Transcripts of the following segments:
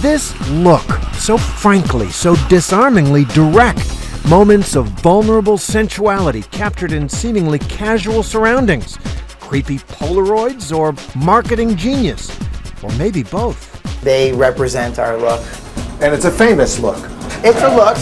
This look, so frankly, so disarmingly direct. Moments of vulnerable sensuality captured in seemingly casual surroundings. Creepy Polaroids or marketing genius? Or maybe both. They represent our look. And it's a famous look. It's a look.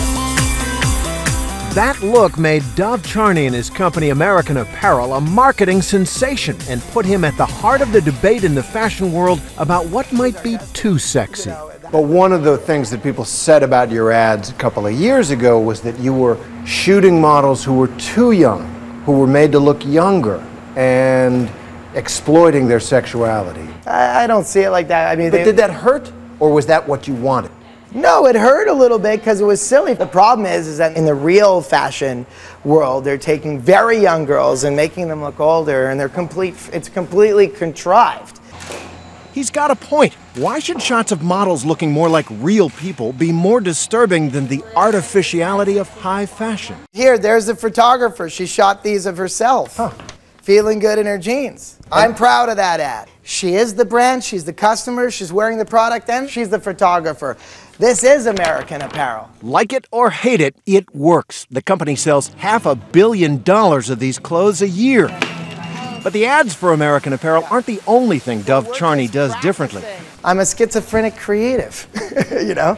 That look made Dov Charney and his company American Apparel a marketing sensation and put him at the heart of the debate in the fashion world about what might be too sexy. But one of the things that people said about your ads a couple of years ago was that you were shooting models who were too young, who were made to look younger, and exploiting their sexuality. I don't see it like that. I mean, But did that hurt, or was that what you wanted? No, it hurt a little bit because it was silly. The problem is that in the real fashion world, they're taking very young girls and making them look older, and it's completely contrived. He's got a point. Why should shots of models looking more like real people be more disturbing than the artificiality of high fashion? Here, there's the photographer. She shot these of herself, feeling good in her jeans. I'm proud of that ad. She is the brand, she's the customer, she's wearing the product, and she's the photographer. This is American Apparel. Like it or hate it, it works. The company sells $500 million of these clothes a year. But the ads for American Apparel aren't the only thing Dov Charney does differently. I'm a schizophrenic creative, you know?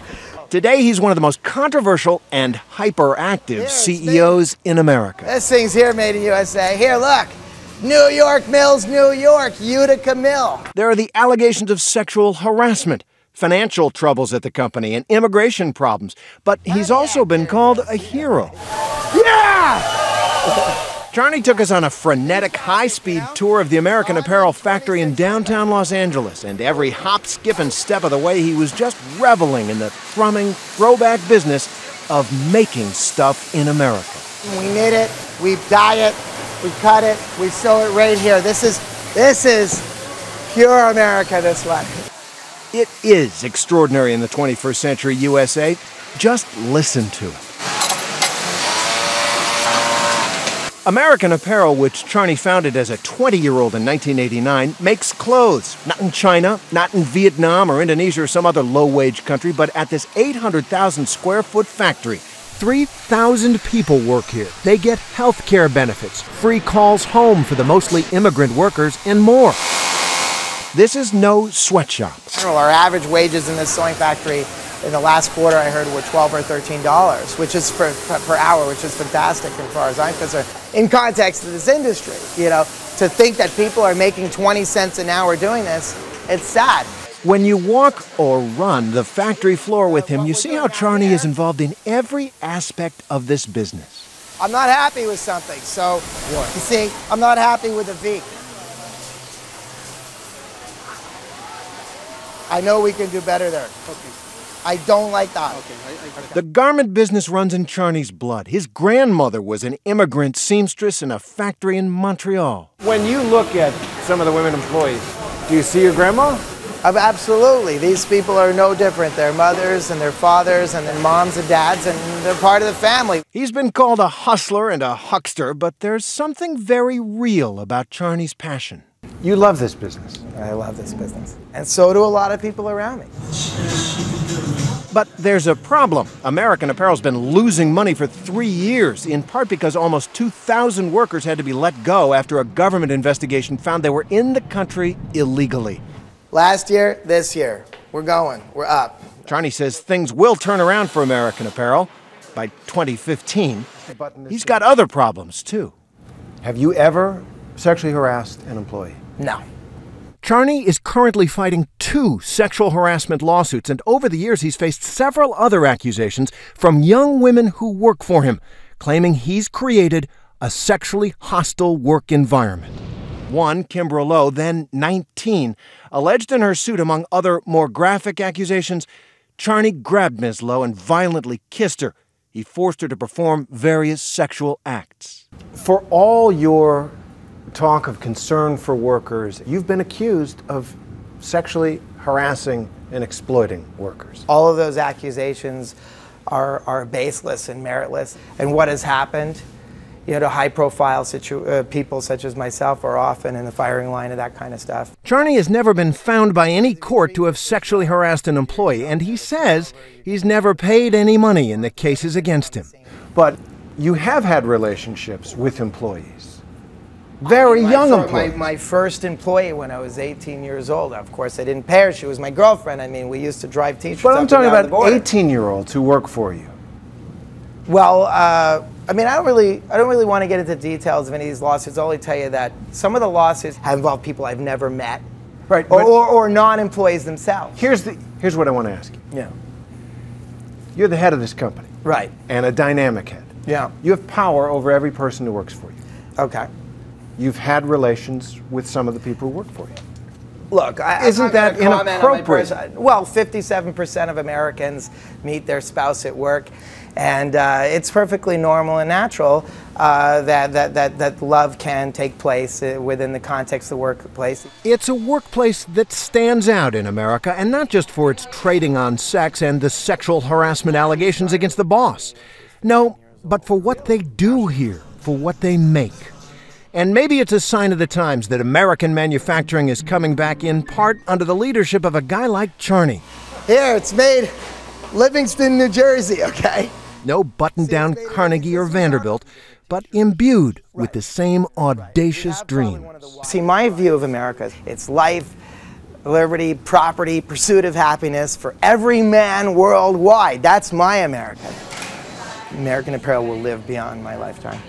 Today, he's one of the most controversial and hyperactive CEOs in America. This thing's here, made in USA. Here, look. New York Mills, New York, Utica Mill. There are the allegations of sexual harassment, financial troubles at the company, and immigration problems. But he's also been called a hero. Yeah! Charney took us on a frenetic, high-speed tour of the American Apparel factory in downtown Los Angeles, and every hop, skip, and step of the way he was just reveling in the thrumming, throwback business of making stuff in America. We knit it, we dye it, we cut it, we sew it right here. This is pure America, this one. It is extraordinary in the 21st century USA. Just listen to it. American Apparel, which Charney founded as a 20-year-old in 1989, makes clothes. Not in China, not in Vietnam or Indonesia or some other low-wage country, but at this 800,000-square-foot factory. 3,000 people work here. They get health care benefits, free calls home for the mostly immigrant workers, and more. This is no sweatshop. Our average wages in this sewing factory in the last quarter, I heard, were $12 or $13, which is per hour, which is fantastic as far as I'm concerned. In context of this industry, you know, to think that people are making 20 cents an hour doing this, it's sad. When you walk or run the factory floor with him, you see how Charney is involved in every aspect of this business. I'm not happy with something, so you see, I'm not happy with the V. I know we can do better there. Okay. I don't like that. Okay. The garment business runs in Charney's blood. His grandmother was an immigrant seamstress in a factory in Montreal. When you look at some of the women employees, do you see your grandma? Absolutely. These people are no different. They're mothers and their fathers and their moms and dads, and they're part of the family. He's been called a hustler and a huckster, but there's something very real about Charney's passion. You love this business. I love this business. And so do a lot of people around me. But there's a problem. American Apparel's been losing money for 3 years, in part because almost 2,000 workers had to be let go after a government investigation found they were in the country illegally. Last year, this year, we're up. Charney says things will turn around for American Apparel by 2015. He's got other problems, too. Have you ever sexually harassed an employee? No. Charney is currently fighting 2 sexual harassment lawsuits, and over the years he's faced several other accusations from young women who work for him, claiming he's created a sexually hostile work environment. One, Kimbra Lowe, then 19, alleged in her suit, among other more graphic accusations, Charney grabbed Ms. Lowe and violently kissed her. He forced her to perform various sexual acts. For all your talk of concern for workers, you've been accused of sexually harassing and exploiting workers. All of those accusations are baseless and meritless. And what has happened to high-profile people such as myself are often in the firing line of that kind of stuff. Charney has never been found by any court to have sexually harassed an employee, and he says he's never paid any money in the cases against him. But you have had relationships with employees. Very young employees. My first employee when I was 18 years old. Of course, I didn't pay her. She was my girlfriend. I mean, we used to drive teachers But I'm up talking and down the about border. 18-year-olds who work for you. Well, I mean, I don't really want to get into details of any of these lawsuits. I'll only tell you that some of the lawsuits have involved people I've never met, Right. or non-employees themselves. Here's what I want to ask you. Yeah. You're the head of this company. Right. And a dynamic head. Yeah. You have power over every person who works for you. Okay. You've had relations with some of the people who work for you. Look, Isn't that inappropriate? Well, 57% of Americans meet their spouse at work, and it's perfectly normal and natural that love can take place within the context of the workplace. It's a workplace that stands out in America, and not just for its trading on sex and the sexual harassment allegations against the boss. No, but for what they do here, for what they make. And maybe it's a sign of the times that American manufacturing is coming back in part under the leadership of a guy like Charney. Here, it's made Livingston, New Jersey, okay? No button-down Carnegie or Vanderbilt, but imbued with the same audacious dreams. See, my view of America is it's life, liberty, property, pursuit of happiness for every man worldwide. That's my America. American Apparel will live beyond my lifetime.